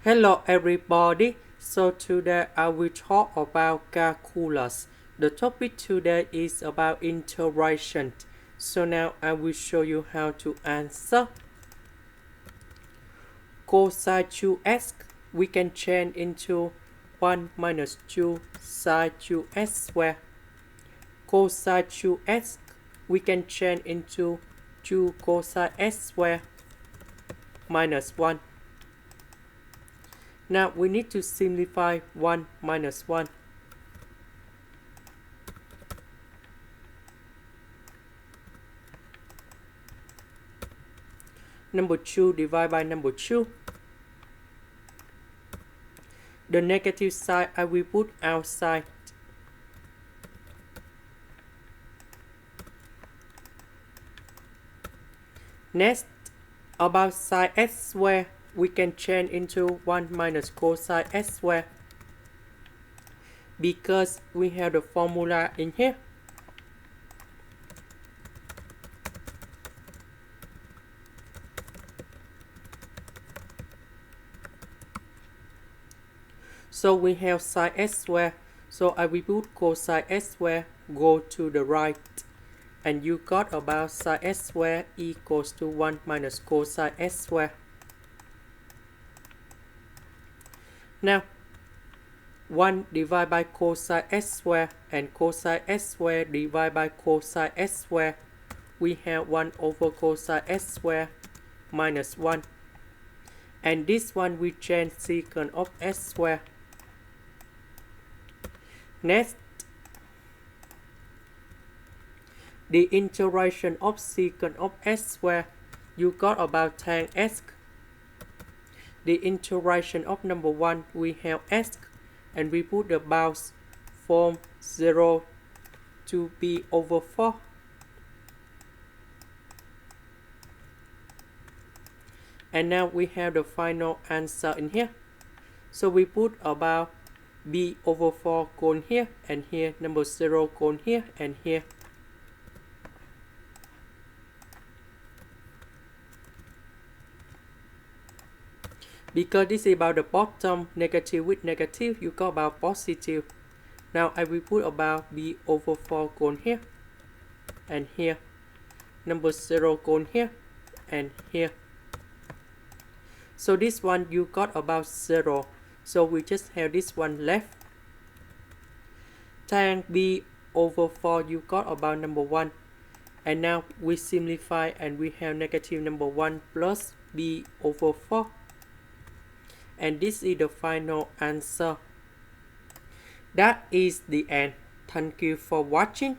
Hello everybody, so today I will talk about calculus. The topic today is about integration. So now I will show you how to answer. Cosine 2x we can change into 1 minus 2 sine 2x squared. Cosine 2x we can change into 2 cosine x squared minus 1. Now we need to simplify 1 minus 1. Number 2 divided by number 2. The negative side I will put outside. Next, about sine x squared, we can change into 1 minus cosine x squared because we have the formula in here. So we have sine x squared, so I will put cosine x squared, go to the right. And you got about sine x squared equals to 1 minus cosine x squared. Now, 1 divided by cosine x squared and cosine x squared divided by cosine x squared. We have 1 over cosine x squared minus 1. And this one we change secant of x squared. Next, the integration of secant of x squared, you got about tan x. The integration of number 1, we have x, and we put the bounds from 0 to b over 4. And now we have the final answer in here. So we put about b over 4 gone here, and here number 0 gone here and here. Because this is about the bottom, negative with negative, you got about positive. Now I will put about b over 4 gone here and here. Number 0 gone here and here. So this one you got about 0. So we just have this one left. Tan b over 4 you got about number 1. And now we simplify and we have negative number 1 plus b over 4. And this is the final answer. That is the end. Thank you for watching.